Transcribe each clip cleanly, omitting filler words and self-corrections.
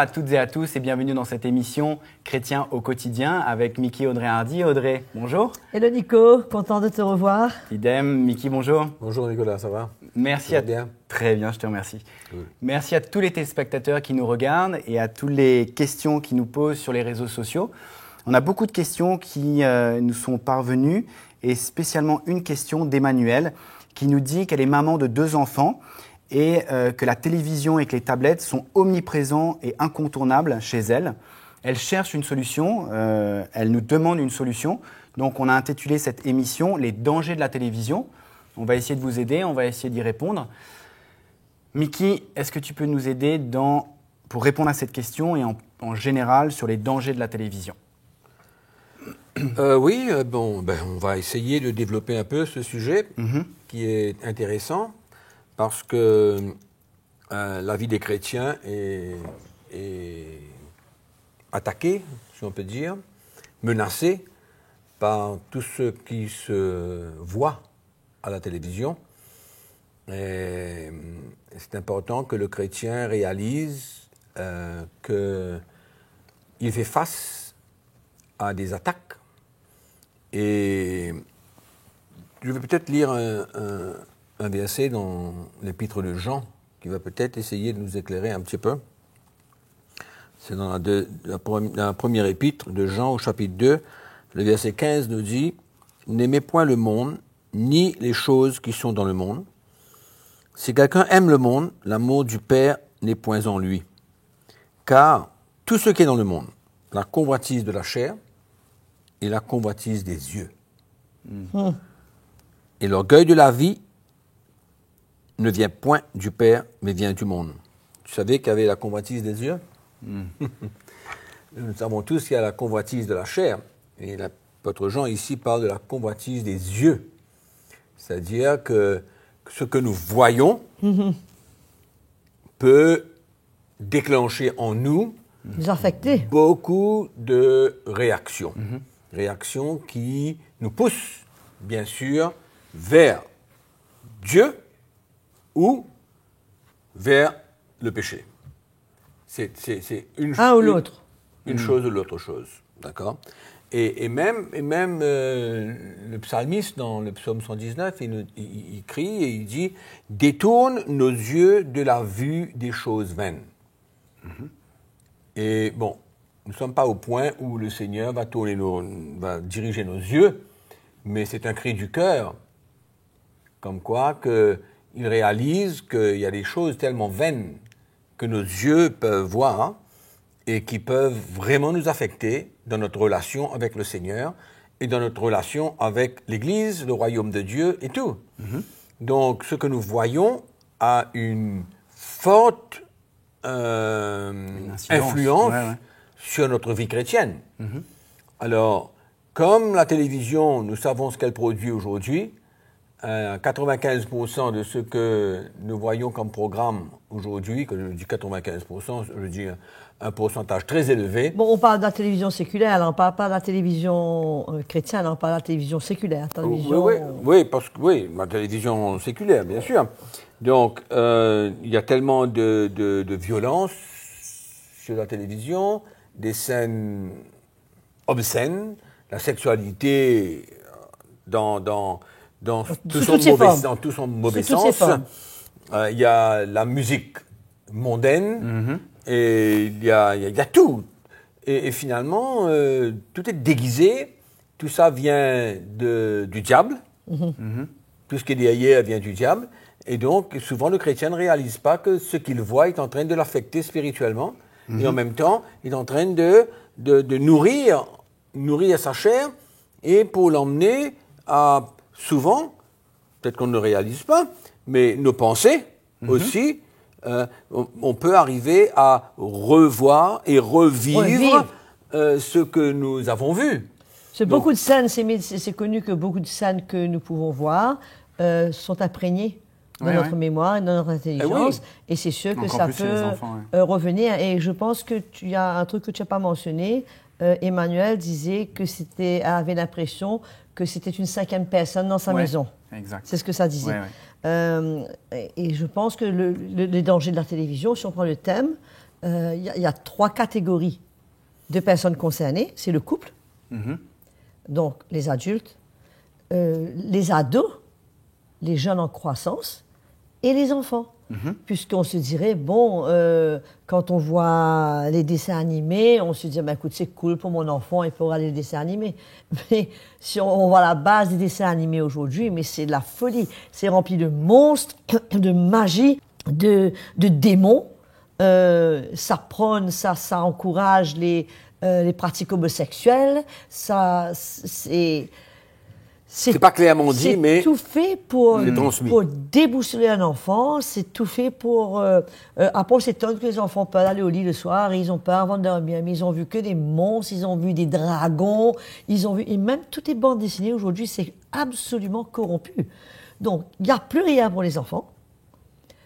à toutes et à tous et bienvenue dans cette émission Chrétien au quotidien avec Mickey Audrey Hardy. Audrey, bonjour. Hello Nico, content de te revoir. Idem, Mickey, bonjour. Bonjour Nicolas, ça va? Merci à bien. Très bien, je te remercie. Cool. Merci à tous les téléspectateurs qui nous regardent et à toutes les questions qui nous posent sur les réseaux sociaux. On a beaucoup de questions qui nous sont parvenues et spécialement une question d'Emmanuel qui nous dit qu'elle est maman de 2 enfants et que la télévision et que les tablettes sont omniprésents et incontournables chez elle. Elle cherche une solution, elle nous demande une solution. Donc on a intitulé cette émission « Les dangers de la télévision ». On va essayer de vous aider, on va essayer d'y répondre. Mickey, est-ce que tu peux nous aider pour répondre à cette question et en général sur les dangers de la télévision? Oui, on va essayer de développer un peu ce sujet qui est intéressant. Parce que la vie des chrétiens est attaquée, si on peut dire, menacée par tout ce qui se voit à la télévision. Et c'est important que le chrétien réalise qu'il fait face à des attaques. Et je vais peut-être lire un verset dans l'épître de Jean qui va peut-être essayer de nous éclairer un petit peu. C'est dans la première épître de Jean au chapitre 2, le verset 15 nous dit « N'aimez point le monde, ni les choses qui sont dans le monde. Si quelqu'un aime le monde, l'amour du Père n'est point en lui. Car tout ce qui est dans le monde, la convoitise de la chair et la convoitise des yeux, et l'orgueil de la vie ne vient point du Père, mais vient du monde. » Tu savais qu'il y avait la convoitise des yeux? Nous savons tous qu'il y a la convoitise de la chair. Et l'apôtre Jean ici parle de la convoitise des yeux. C'est-à-dire que ce que nous voyons peut déclencher en nous beaucoup de réactions. Réactions qui nous poussent, bien sûr, vers Dieu ou vers le péché. C'est une chose ou l'autre chose, d'accord? Et même le psalmiste, dans le psaume 119, il crie et il dit « Détourne nos yeux de la vue des choses vaines. Et bon, nous ne sommes pas au point où le Seigneur va diriger nos yeux, mais c'est un cri du cœur, comme quoi il réalise qu'il y a des choses tellement vaines que nos yeux peuvent voir et qui peuvent vraiment nous affecter dans notre relation avec le Seigneur et dans notre relation avec l'Église, le royaume de Dieu et tout. Donc, ce que nous voyons a une forte influence sur notre vie chrétienne. Alors, comme la télévision, nous savons ce qu'elle produit aujourd'hui, 95% de ce que nous voyons comme programme aujourd'hui, que je dis 95%, je dis un pourcentage très élevé. Bon, on parle de la télévision séculaire, là, on ne parle pas de la télévision chrétienne, on parle de la télévision séculaire. Oui, parce que la télévision séculaire, bien sûr. Donc, il y a tellement de violence sur la télévision, des scènes obscènes, la sexualité dans tout son mauvais sens. Il y a la musique mondaine et il y a tout. Et finalement, tout est déguisé. Tout ça vient du diable. Tout ce qui est derrière vient du diable. Et donc, souvent, le chrétien ne réalise pas que ce qu'il voit est en train de l'affecter spirituellement. Et en même temps, il est en train de nourrir sa chair et pour l'emmener à... Souvent, peut-être qu'on ne le réalise pas, mais nos pensées aussi, on peut arriver à revoir et revivre ce que nous avons vu. Beaucoup de scènes, c'est connu que beaucoup de scènes que nous pouvons voir sont imprégnées dans notre mémoire et dans notre intelligence. Et c'est sûr que ça peut revenir. Et je pense que tu y a un truc que tu n'as pas mentionné. Emmanuel disait que avait l'impression que c'était une 5e personne dans sa maison. Exact. C'est ce que ça disait. Et je pense que les dangers de la télévision, si on prend le thème, il y a 3 catégories de personnes concernées. C'est le couple, donc les adultes, les ados, les jeunes en croissance et les enfants. Puisqu'on se dirait, bon, quand on voit les dessins animés, on se dit, ben, écoute, c'est cool pour mon enfant, il peut regarder les dessins animés. Mais si on voit la base des dessins animés aujourd'hui, mais c'est de la folie. C'est rempli de monstres, de magie, de démons. Ça prône, ça encourage les pratiques homosexuelles. C'est pas clairement dit, mais c'est tout fait pour déboussoler un enfant. C'est tout fait pour. Après, on s'étonne que les enfants peuvent aller au lit le soir. Et ils ont peur avant de dormir. Mais ils ont vu que des monstres, ils ont vu des dragons, ils ont vu. Et même toutes les bandes dessinées aujourd'hui, c'est absolument corrompu. Donc, il n'y a plus rien pour les enfants.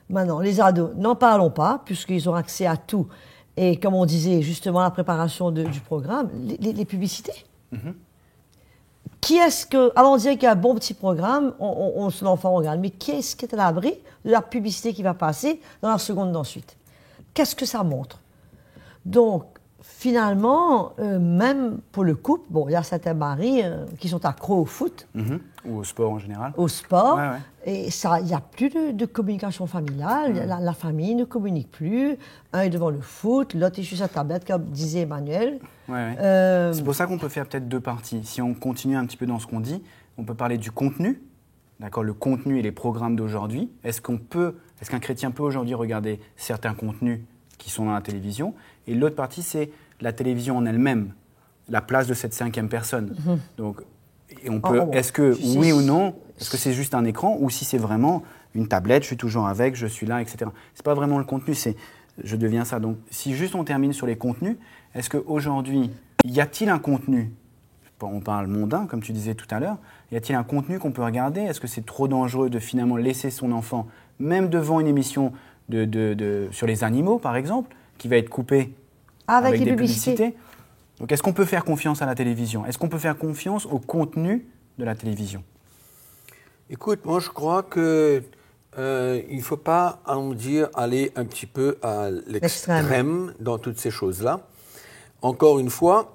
Maintenant, les ados, n'en parlons pas, puisqu'ils ont accès à tout. Et comme on disait justement, la préparation du programme, les publicités. Qui est-ce que, allons dire qu'il y a un bon petit programme, son enfant regarde, mais qui est-ce qui est à l'abri de la publicité qui va passer dans la seconde d'ensuite? Qu'est-ce que ça montre? Donc, finalement, même pour le couple, bon, il y a certains maris qui sont accros au foot. Ou au sport en général. Au sport. Et ça, il n'y a plus de communication familiale. La famille ne communique plus. Un est devant le foot, l'autre est sur sa tablette, comme disait Emmanuel. C'est pour ça qu'on peut faire peut-être 2 parties. Si on continue un petit peu dans ce qu'on dit, on peut parler du contenu, d'accord, le contenu et les programmes d'aujourd'hui. Est-ce qu'un chrétien peut aujourd'hui regarder certains contenus qui sont dans la télévision? Et l'autre partie, c'est la télévision en elle-même, la place de cette 5e personne. Donc, et on peut, est-ce que, oui ou non, est-ce que c'est juste un écran ou si c'est vraiment une tablette, je suis toujours avec, je suis là, etc. C'est pas vraiment le contenu, c'est je deviens ça. Donc, si juste on termine sur les contenus, est-ce qu'aujourd'hui, y a-t-il un contenu, on parle mondain, comme tu disais tout à l'heure, y a-t-il un contenu qu'on peut regarder? Est-ce que c'est trop dangereux de finalement laisser son enfant, même devant une émission sur les animaux, par exemple, qui va être coupée avec des publicités? Donc, est-ce qu'on peut faire confiance à la télévision? Est-ce qu'on peut faire confiance au contenu de la télévision? Écoute, moi je crois que il ne faut pas, aller un petit peu à l'extrême dans toutes ces choses-là. Encore une fois,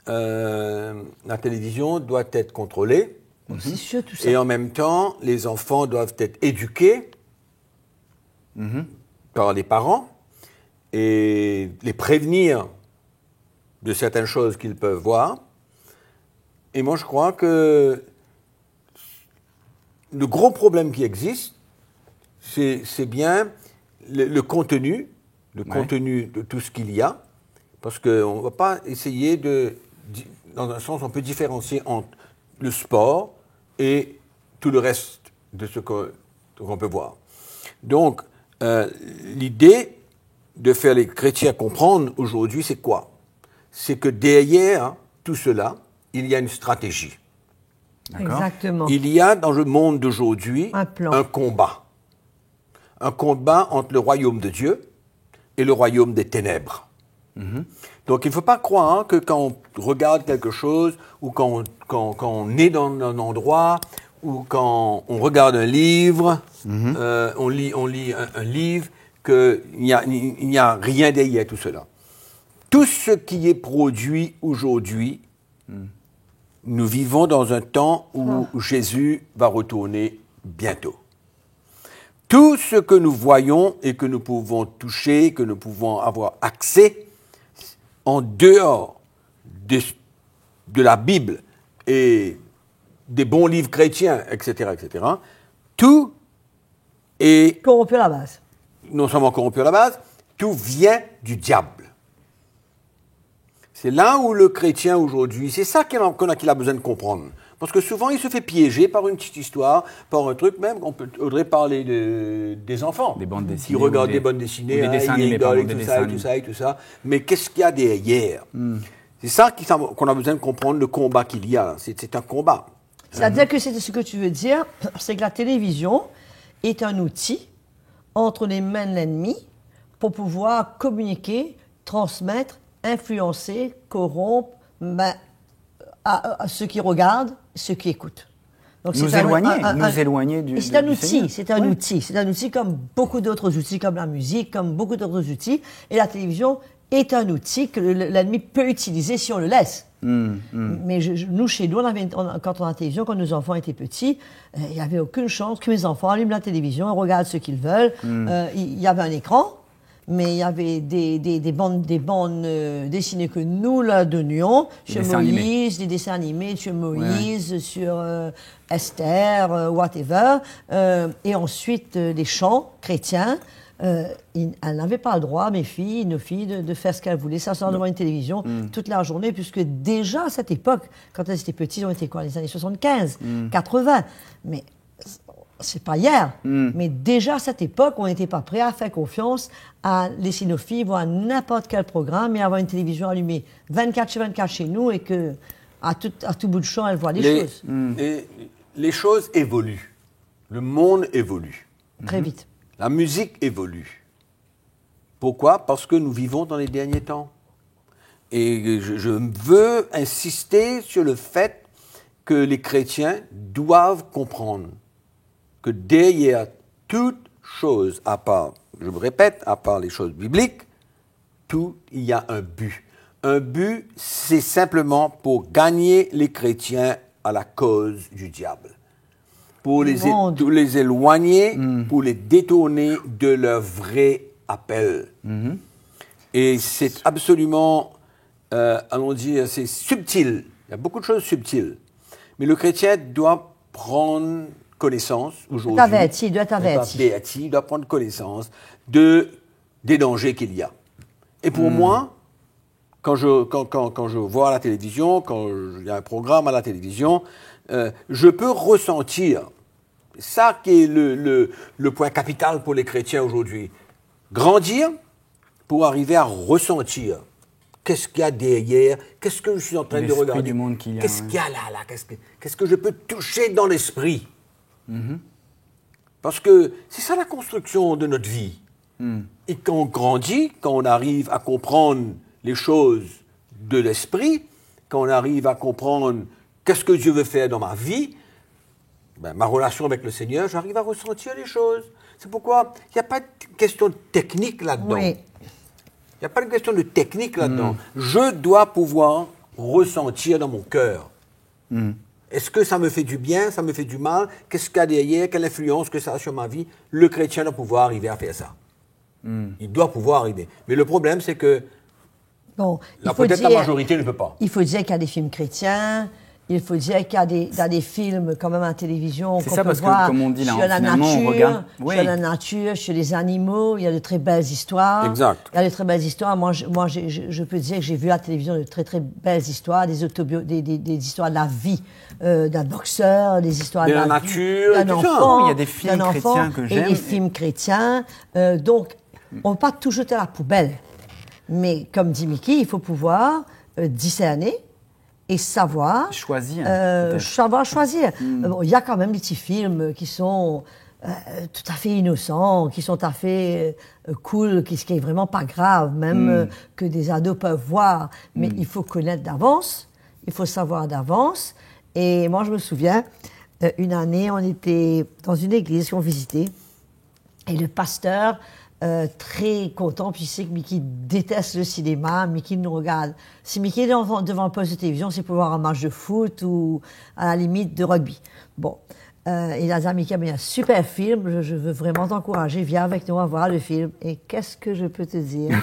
la télévision doit être contrôlée. C'est sûr, tout ça. Et en même temps, les enfants doivent être éduqués par les parents et les prévenir de certaines choses qu'ils peuvent voir. Et moi, je crois que le gros problème qui existe, c'est bien le contenu, contenu de tout ce qu'il y a, parce qu'on ne va pas essayer dans un sens, on peut différencier entre le sport et tout le reste de ce qu'on peut voir. Donc, l'idée de faire les chrétiens comprendre aujourd'hui, c'est quoi? C'est que derrière tout cela, il y a une stratégie. Exactement. Il y a dans le monde d'aujourd'hui un combat. Un combat entre le royaume de Dieu et le royaume des ténèbres. Donc il ne faut pas croire que quand on regarde quelque chose ou quand on est dans un endroit ou quand on regarde un livre, on lit un livre, qu'il n'y a rien derrière tout cela. Tout ce qui est produit aujourd'hui, nous vivons dans un temps où Jésus va retourner bientôt. Tout ce que nous voyons et que nous pouvons toucher, que nous pouvons avoir accès, en dehors de la Bible et des bons livres chrétiens, etc., tout est corrompu à la base. Non seulement corrompu à la base, tout vient du diable. C'est là où le chrétien aujourd'hui, c'est ça qu'il a besoin de comprendre. Parce que souvent, il se fait piéger par une petite histoire, par un truc même, on faudrait parler des enfants. Des bandes dessinées. Qui regardent des bandes dessinées, des dessins animés, tout ça. Mais qu'est-ce qu'il y a derrière? C'est ça qu'on a besoin de comprendre, le combat qu'il y a. C'est un combat. C'est-à-dire que c'est ce que tu veux dire, c'est que la télévision est un outil entre les mains de l'ennemi pour pouvoir communiquer, transmettre, influencer, corrompre à ceux qui regardent, ceux qui écoutent. Donc, nous éloigner du c'est un outil, c'est un outil. C'est un outil comme beaucoup d'autres outils, comme la musique, comme beaucoup d'autres outils. Et la télévision est un outil que l'ennemi peut utiliser si on le laisse. Mais nous, chez nous, quand on a la télévision, quand nos enfants étaient petits, il n'y avait aucune chance que mes enfants allument la télévision, regardent ce qu'ils veulent. Il y avait un écran, mais il y avait des bandes dessinées que nous leur donnions, sur Moïse, des dessins animés sur Moïse, sur Esther, whatever, et ensuite des chants chrétiens. Elles n'avaient pas le droit, nos filles, de faire ce qu'elles voulaient, s'asseoir devant une télévision toute la journée, puisque déjà à cette époque, quand elles étaient petites, on était quoi, les années 75, 80, mais c'est pas hier, mais déjà à cette époque, on n'était pas prêt à faire confiance à laisser nos filles voir n'importe quel programme et avoir une télévision allumée 24/24 chez nous et que à tout bout de champ, elles voient des choses. Les choses évoluent, le monde évolue. Très vite. La musique évolue. Pourquoi? Parce que nous vivons dans les derniers temps. Et je veux insister sur le fait que les chrétiens doivent comprendre que derrière toute chose, à part, je me répète, à part les choses bibliques, il y a un but. Un but, c'est simplement pour gagner les chrétiens à la cause du diable. Pour les éloigner, pour les détourner de leur vrai appel. Et c'est absolument, allons dire, c'est subtil. Il y a beaucoup de choses subtiles. Mais le chrétien doit prendre connaissance aujourd'hui. Il doit être averti. Il doit prendre connaissance des dangers qu'il y a. Et pour moi, quand je vois à la télévision, quand il y a un programme à la télévision, je peux ressentir. Ça qui est le point capital pour les chrétiens aujourd'hui. Grandir pour arriver à ressentir. Qu'est-ce qu'il y a derrière? Qu'est-ce que je suis en train de regarder? Du monde qu'il y a, qu'est-ce qu'il y a là? Qu'est-ce que je peux toucher dans l'esprit? Parce que c'est ça la construction de notre vie. Et quand on grandit, quand on arrive à comprendre les choses de l'esprit, quand on arrive à comprendre qu'est-ce que Dieu veut faire dans ma vie, ma relation avec le Seigneur, j'arrive à ressentir les choses. C'est pourquoi il n'y a pas de question technique là-dedans. Oui. Il n'y a pas de question de technique là-dedans. Je dois pouvoir ressentir dans mon cœur. Est-ce que ça me fait du bien, ça me fait du mal? Qu'est-ce qu'il y a derrière? Quelle influence que ça a sur ma vie? Le chrétien doit pouvoir arriver à faire ça. Il doit pouvoir arriver. Mais le problème, c'est que peut-être la majorité ne peut pas. Il faut dire qu'il y a des films chrétiens. Il faut dire qu'il y a des films quand même à la télévision qu'on peut voir comme on dit, là, sur la nature, sur les animaux. Il y a de très belles histoires. Exact. Il y a de très belles histoires. Moi, je peux dire que j'ai vu à la télévision de très très belles histoires, des histoires de la vie d'un boxeur, des histoires de la nature, d'un enfant. Il y a des films chrétiens que j'aime. Et des films chrétiens. Donc, on ne peut pas tout jeter à la poubelle. Mais comme dit Mickey, il faut pouvoir discerner et savoir choisir. Il y a quand même des petits films qui sont tout à fait innocents, qui sont tout à fait cool, qui est vraiment pas grave, même que des ados peuvent voir. Mais il faut connaître d'avance, il faut savoir d'avance. Et moi, je me souviens, une année, on était dans une église qu'on visitait, et le pasteur, très content, puis il sait que Mickey déteste le cinéma, Mickey nous regarde. Si Mickey est devant un poste de télévision, c'est pour voir un match de foot ou à la limite de rugby. Bon, il a dit à Mickey, mais il y a un super film, je veux vraiment t'encourager, viens avec nous, on va voir le film. Et qu'est-ce que je peux te dire?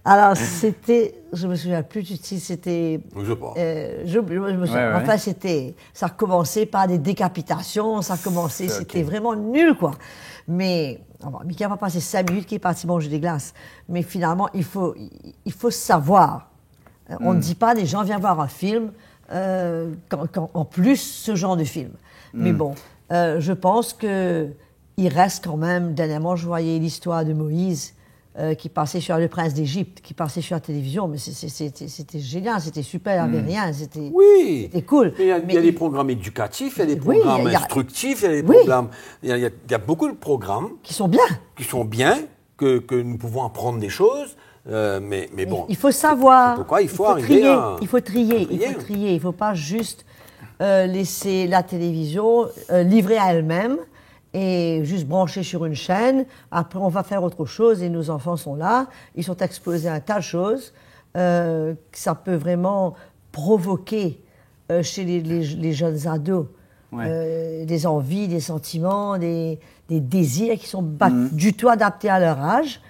Alors, je me souviens plus du titre, c'était... Je sais pas. Je me souviens, enfin, ça a commencé par des décapitations, c'était vraiment nul, quoi. Mais, Mickey va passer 5 minutes qu'il est parti manger des glaces. Mais finalement, il faut savoir. On ne dit pas, les gens viennent voir un film, en plus, ce genre de film. Mais bon, je pense qu'il reste quand même, dernièrement, je voyais l'histoire de Moïse, qui passait sur le prince d'Égypte, qui passait sur la télévision, mais c'était génial, c'était super, il n'y avait rien, c'était cool. Mais il y a des programmes éducatifs, il y a des programmes instructifs, il y a des programmes, il y a beaucoup de programmes qui sont bien, que nous pouvons apprendre des choses, mais bon. Il faut savoir. Pourquoi il faut arriver il faut trier, il ne faut pas juste laisser la télévision livrée à elle-même et juste brancher sur une chaîne. Après, on va faire autre chose et nos enfants sont là. Ils sont exposés à un tas de choses. Ça peut vraiment provoquer chez les jeunes ados des envies, des sentiments, des désirs qui sont pas du tout adaptés à leur âge.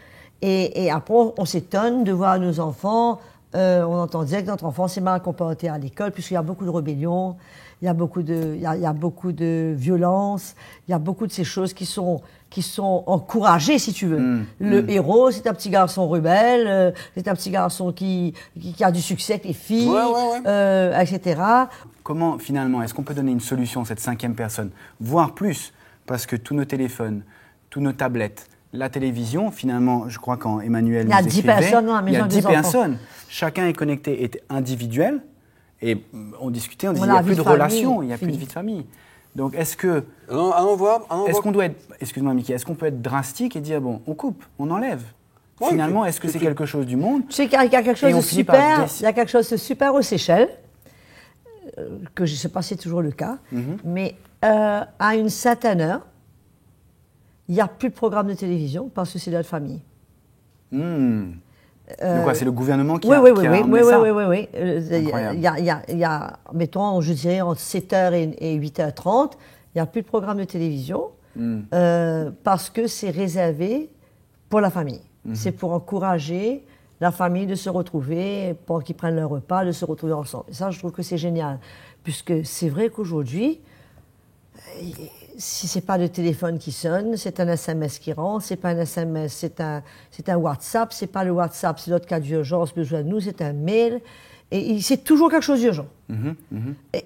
Et après, on s'étonne de voir nos enfants. On entend dire que notre enfant s'est mal comporté à l'école, puisqu'il y a beaucoup de rébellions, il y a beaucoup de violence, il y a beaucoup de ces choses qui sont encouragées, si tu veux. Le héros, c'est un petit garçon rebelle, c'est un petit garçon qui a du succès avec les filles, etc. Comment, finalement, est-ce qu'on peut donner une solution à cette 5e personne, voire plus, parce que tous nos téléphones, tous nos tablettes, la télévision, finalement, je crois quand Emmanuel nous écrivait, il y a 10 personnes dans la maison des enfants. Il y a 10 personnes. Chacun est connecté, est individuel. Et on discutait, on disait, il n'y a plus de relation, il n'y a plus de vie de famille. Donc, est-ce que... Est-ce qu'on doit être... Excuse-moi, Mickey, est-ce qu'on peut être drastique et dire, bon, on coupe, on enlève finalement, est-ce que c'est quelque chose du monde? Je sais qu'il y a quelque chose de super. Il y a quelque chose de super aux Seychelles, que je ne sais pas si c'est toujours le cas, mais à une certaine heure, il n'y a plus de programme de télévision parce que c'est de la famille. Donc quoi, c'est le gouvernement qui a mis ça? Oui. Il y a, mettons, je dirais, entre 7h et 8h30, il n'y a plus de programme de télévision parce que c'est réservé pour la famille. C'est pour encourager la famille de se retrouver, pour qu'ils prennent leur repas, de se retrouver ensemble. Et ça, je trouve que c'est génial. Puisque c'est vrai qu'aujourd'hui, si ce n'est pas le téléphone qui sonne, c'est un SMS qui rentre, c'est pas un SMS, c'est un WhatsApp, c'est pas le WhatsApp, c'est notre cas d'urgence, besoin de nous, c'est un mail. Et c'est toujours quelque chose d'urgent.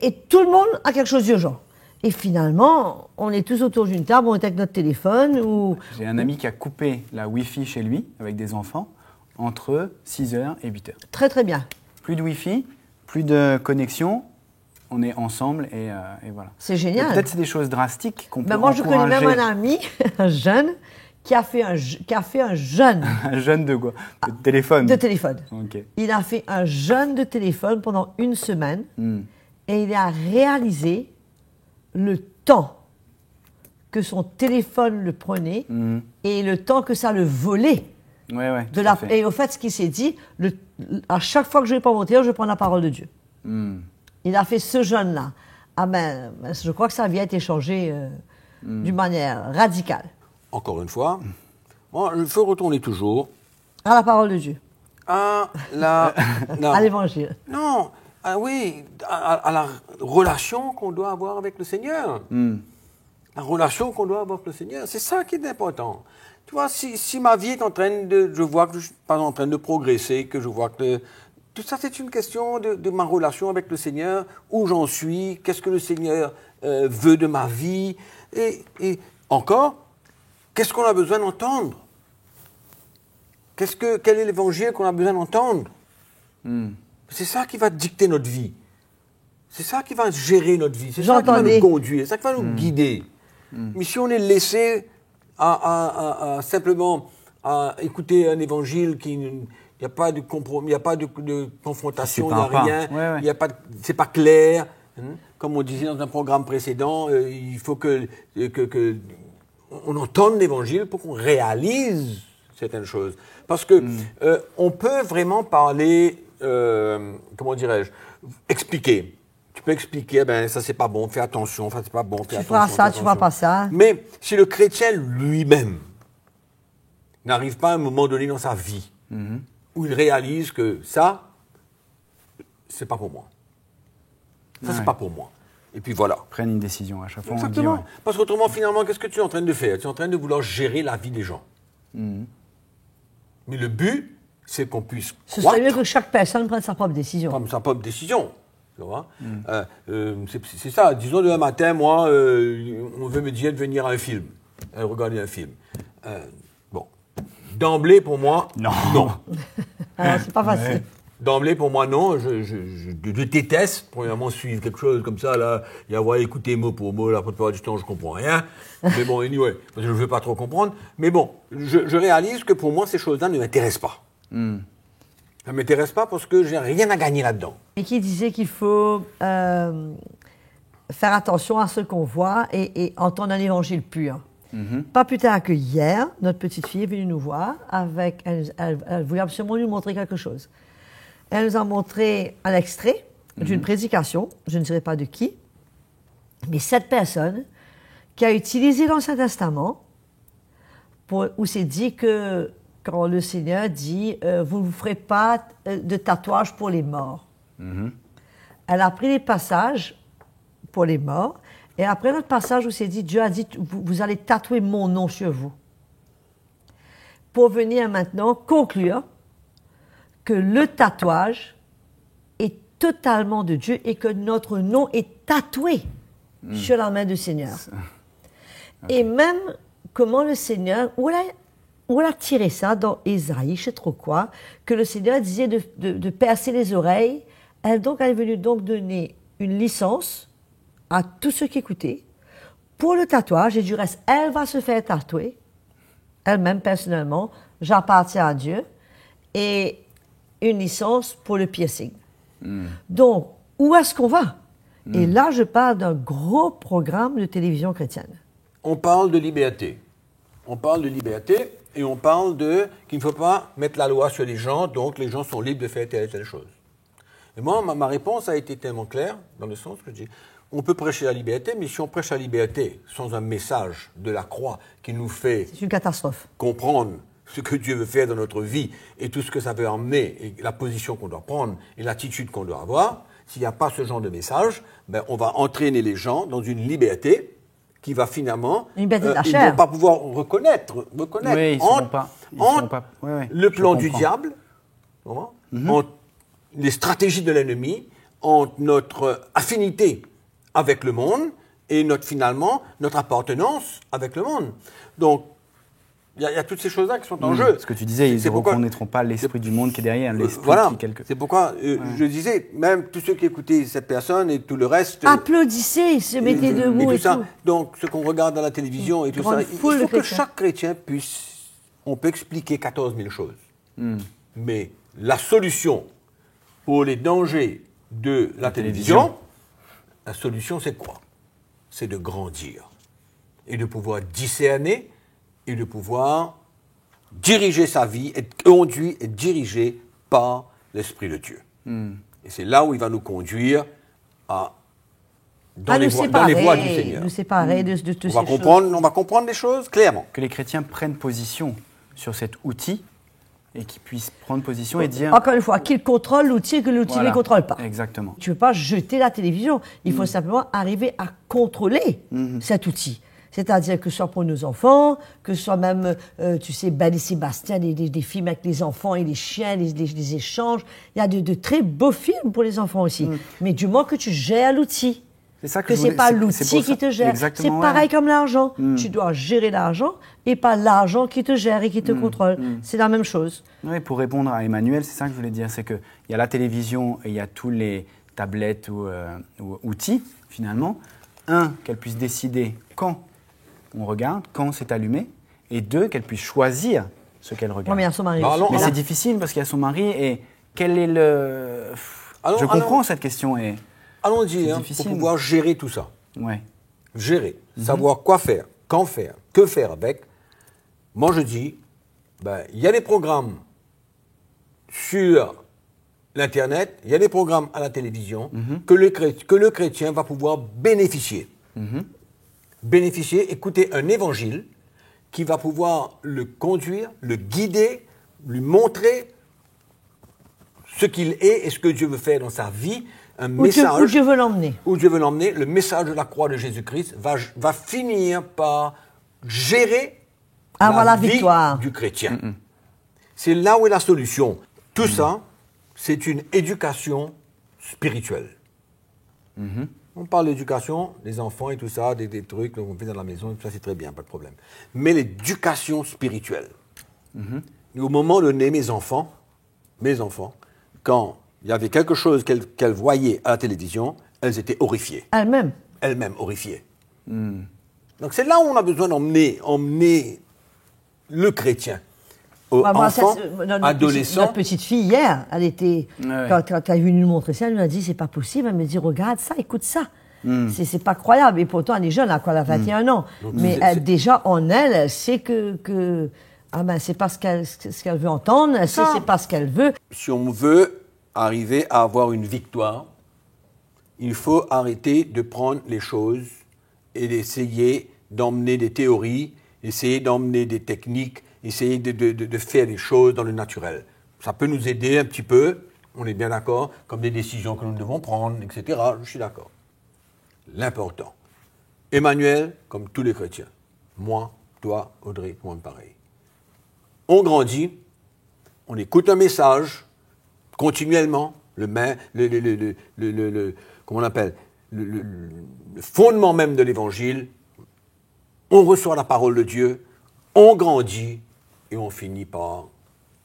Et tout le monde a quelque chose d'urgent. Et finalement, on est tous autour d'une table, on est avec notre téléphone. J'ai un ami qui a coupé la Wi-Fi chez lui, avec des enfants, entre 6h et 8h. Très très bien. Plus de Wi-Fi, plus de connexion. On est ensemble et voilà. C'est génial. Peut-être c'est des choses drastiques qu'on peut moi, je connais même un ami, un jeune, qui a fait un jeûne. Un jeûne de quoi? De téléphone? De téléphone. Okay. Il a fait un jeûne de téléphone pendant 1 semaine et il a réalisé le temps que son téléphone le prenait et le temps que ça le volait. Et au fait, ce qu'il s'est dit, à chaque fois que je vais pas mon téléphone, je prends la parole de Dieu. Il a fait ce jeûne-là. Ah ben, je crois que sa vie a été changée d'une manière radicale. Encore une fois, moi, il faut retourner toujours à la parole de Dieu. À l'évangile. Non, à la relation qu'on doit avoir avec le Seigneur. La relation qu'on doit avoir avec le Seigneur, c'est ça qui est important. Tu vois, si ma vie est en train je vois que je suis pas en train de progresser, que je vois que tout ça, c'est une question de ma relation avec le Seigneur, où j'en suis, qu'est-ce que le Seigneur veut de ma vie, et encore, qu'est-ce qu'on a besoin d'entendre? Quel est l'évangile qu'on a besoin d'entendre? C'est ça qui va dicter notre vie. C'est ça qui va gérer notre vie. C'est ça qui va nous conduire. C'est ça qui va nous guider. Mais si on est laissé à simplement à écouter un évangile il n'y a pas de compromis, il n'y a pas de confrontation, il n'y a rien, c'est pas clair. Comme on disait dans un programme précédent, il faut que on entende l'évangile pour qu'on réalise certaines choses. Parce que on peut vraiment parler, comment dirais-je, expliquer. Tu peux expliquer, ça c'est pas bon, fais attention, c'est pas bon, fais attention. Tu feras ça, tu feras pas ça. Mais si le chrétien lui-même n'arrive pas à un moment donné dans sa vie où il réalise que ça, c'est pas pour moi. Ça, c'est pas pour moi. Et puis voilà. Prenne une décision à chaque fois. Exactement. On dit, Parce qu'autrement, finalement, qu'est-ce que tu es en train de faire? Tu es en train de vouloir gérer la vie des gens. Mais le but, c'est qu'on puisse croître. Ce serait mieux que chaque personne prenne sa propre décision. Prenne sa propre décision. Tu vois c'est ça. Disons, demain matin, moi, on veut me dire de venir à un film. Regarder un film. Bon. D'emblée, pour moi, non. Alors, c'est pas facile. D'emblée, pour moi, non. Je déteste, premièrement, suivre quelque chose comme ça, là, et avoir écouté mot pour mot, la plupart du temps, je comprends rien. Mais bon, anyway, parce que je ne veux pas trop comprendre. Mais bon, je réalise que pour moi, ces choses-là ne m'intéressent pas. Ça ne m'intéresse pas parce que je n'ai rien à gagner là-dedans. Et qui disait qu'il faut faire attention à ce qu'on voit et entendre un évangile pur. Pas plus tard que hier, notre petite fille est venue nous voir avec, elle voulait absolument nous montrer quelque chose. Elle nous a montré un extrait d'une prédication, je ne dirais pas de qui, mais cette personne qui a utilisé l'Ancien Testament où c'est dit que quand le Seigneur dit vous ne vous ferez pas de tatouage pour les morts. Elle a pris les passages pour les morts. Et après notre passage où c'est dit, Dieu a dit, vous allez tatouer mon nom sur vous. Pour venir maintenant conclure que le tatouage est totalement de Dieu et que notre nom est tatoué sur la main du Seigneur. Okay. Et même comment le Seigneur, où elle a tiré ça dans Ésaïe, je ne sais trop quoi, que le Seigneur disait de percer les oreilles. Elle est venue donc donner une licence à tous ceux qui écoutaient, pour le tatouage, et du reste, elle va se faire tatouer, elle-même personnellement, j'appartiens à Dieu, et une licence pour le piercing. Donc, où est-ce qu'on va? Et là, je parle d'un gros programme de télévision chrétienne. On parle de liberté. On parle de liberté, et on parle qu'il ne faut pas mettre la loi sur les gens, donc les gens sont libres de faire telle et telle chose. Et moi, ma réponse a été tellement claire, dans le sens que je dis, on peut prêcher la liberté, mais si on prêche la liberté sans un message de la croix qui nous fait c'est une catastrophe. Comprendre ce que Dieu veut faire dans notre vie et tout ce que ça veut emmener, et la position qu'on doit prendre et l'attitude qu'on doit avoir, s'il n'y a pas ce genre de message, ben on va entraîner les gens dans une liberté qui va finalement... Une liberté de la ils chair. ne vont pas pouvoir reconnaître oui, entre le plan du diable, entre les stratégies de l'ennemi, entre notre affinité avec le monde et finalement notre appartenance avec le monde. Donc, il y a toutes ces choses-là qui sont en jeu. Ce que tu disais, ils ne reconnaîtront pas l'esprit du monde qui est derrière, l'esprit voilà, qui quelque... C'est pourquoi je disais, même tous ceux qui écoutaient cette personne et tout le reste... Applaudissez, se mettez debout et tout. Donc, ce qu'on regarde dans la télévision et tout ça, il faut que chaque chrétien puisse... On peut expliquer 14 000 choses. Mais la solution pour les dangers de la télévision, la solution, c'est quoi? C'est de grandir et de pouvoir discerner et de pouvoir diriger sa vie, être conduit et dirigé par l'Esprit de Dieu. Et c'est là où il va nous conduire dans les voies du Seigneur. Nous séparer de ces choses. On va comprendre les choses clairement. Que les chrétiens prennent position sur cet outil et qu'ils puissent prendre position et dire... Encore une fois, qu'ils contrôlent l'outil et que l'outil ne les contrôle pas. Exactement. Tu ne veux pas jeter la télévision. Il faut simplement arriver à contrôler cet outil. C'est-à-dire que ce soit pour nos enfants, que ce soit même, tu sais, Ben et Sébastien, des films avec les enfants et les chiens, les échanges. Il y a de très beaux films pour les enfants aussi. Mais du moment que tu gères l'outil, que ce n'est pas l'outil qui te gère. C'est pareil comme l'argent. Tu dois gérer l'argent et pas l'argent qui te gère et qui te contrôle. C'est la même chose. Oui, pour répondre à Emmanuel, c'est ça que je voulais dire. C'est qu'il y a la télévision et il y a tous les tablettes ou outils, finalement. Un, qu'elle puisse décider quand on regarde, quand c'est allumé. Et deux, qu'elle puisse choisir ce qu'elle regarde. Mais il y a son mari. Mais c'est difficile parce qu'il y a son mari et quel est le... Je comprends cette question et... Allons-y, pour pouvoir gérer tout ça. Ouais. Gérer, savoir quoi faire, quand faire, que faire avec. Moi, je dis, il y a des programmes sur l'Internet, il y a des programmes à la télévision que le chrétien va pouvoir bénéficier. Bénéficier, écouter un évangile qui va pouvoir le conduire, le guider, lui montrer ce qu'il est et ce que Dieu veut faire dans sa vie. Un message, où Dieu veut l'emmener. Où Dieu veut l'emmener. Le message de la croix de Jésus-Christ va finir par gérer la victoire du chrétien. C'est là où est la solution. Tout ça, c'est une éducation spirituelle. On parle d'éducation, des enfants et tout ça, des trucs qu'on fait dans la maison, tout ça c'est très bien, pas de problème. Mais l'éducation spirituelle. Au moment donné, mes enfants, quand il y avait quelque chose qu'elles voyaient à la télévision, elles étaient horrifiées. Elles-mêmes horrifiées. Donc c'est là où on a besoin d'emmener le chrétien. Enfants, adolescents. Notre petite fille, hier, elle était... Quand elle a vu nous montrer ça, elle nous a dit, c'est pas possible. Elle me dit, regarde ça, écoute ça. C'est pas croyable. Et pourtant, elle est jeune, elle a 21 ans. Donc, mais déjà, en elle sait que c'est pas ce qu'elle veut entendre, c'est pas ce qu'elle veut. Si on veut arriver à avoir une victoire, il faut arrêter de prendre les choses et d'essayer d'emmener des théories, essayer d'emmener des techniques, essayer de faire des choses dans le naturel. Ça peut nous aider un petit peu, on est bien d'accord, comme des décisions que nous devons prendre, etc. Je suis d'accord. L'important. Emmanuel, comme tous les chrétiens, moi, toi, Audrey, moi pareil. On grandit, on écoute un message continuellement, comment on appelle, le fondement même de l'évangile. On reçoit la parole de Dieu, on grandit et on finit par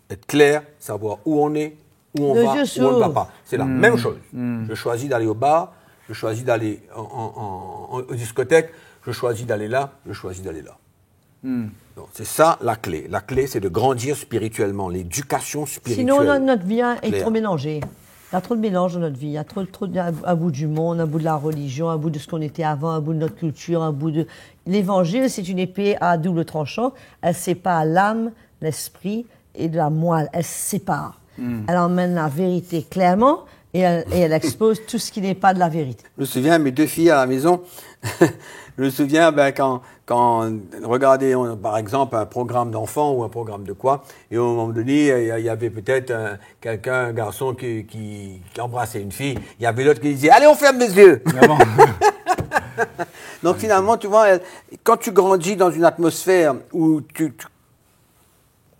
être clair, savoir où on est, où on va, où on ne va pas. C'est la même chose. Je choisis d'aller au bar, je choisis d'aller en discothèque, je choisis d'aller là, je choisis d'aller là. Donc, c'est ça la clé. La clé, c'est de grandir spirituellement, l'éducation spirituelle. Sinon, notre vie est trop mélangée. Il y a trop de mélange dans notre vie. Il y a trop à bout du monde, à bout de la religion, à bout de ce qu'on était avant, à bout de notre culture, à bout de... L'évangile, c'est une épée à double tranchant. Elle sépare l'âme, l'esprit et de la moelle. Elle sépare. Elle emmène la vérité clairement et elle expose tout ce qui n'est pas de la vérité. Je me souviens, mes 2 filles à la maison, je me souviens quand regardait par exemple un programme d'enfant ou un programme de quoi, et au moment donné, il y avait peut-être un garçon qui embrassait une fille, il y avait l'autre qui disait « Allez, on ferme les yeux !» Donc finalement, tu vois, quand tu grandis dans une atmosphère où tu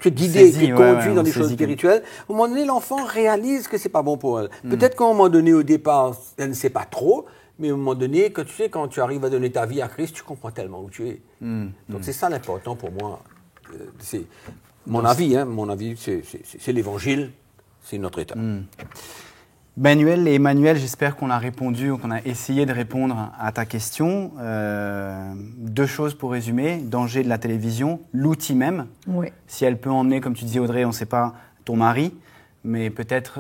es guidé, tu es conduit dans des choses spirituelles, au moment donné, l'enfant réalise que c'est pas bon pour elle. Peut-être qu'à un moment donné, au départ, elle ne sait pas trop, mais à un moment donné, quand tu arrives à donner ta vie à Christ, tu comprends tellement où tu es. Donc c'est ça l'important pour moi. C'est mon avis, c'est l'évangile, c'est notre état. Manuel et Emmanuel, j'espère qu'on a répondu, qu'on a essayé de répondre à ta question. 2 choses pour résumer. Danger de la télévision, l'outil même. Oui. Si elle peut emmener, comme tu disais Audrey, on ne sait pas, ton mari, mais peut-être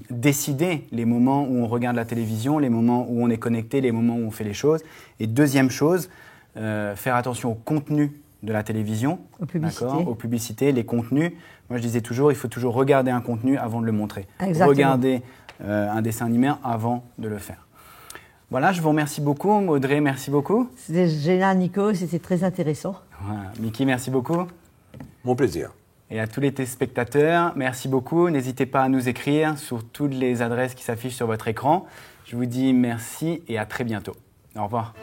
décider les moments où on regarde la télévision, les moments où on est connecté, les moments où on fait les choses. Et deuxième chose, faire attention au contenu de la télévision, aux publicités, les contenus. Moi, je disais toujours, il faut toujours regarder un contenu avant de le montrer. Exactement. Regarder un dessin animé avant de le faire. Voilà, je vous remercie beaucoup. Audrey, merci beaucoup. C'était génial, Nico, c'était très intéressant. Voilà. Mickey, merci beaucoup. Mon plaisir. Et à tous les téléspectateurs, merci beaucoup. N'hésitez pas à nous écrire sur toutes les adresses qui s'affichent sur votre écran. Je vous dis merci et à très bientôt. Au revoir.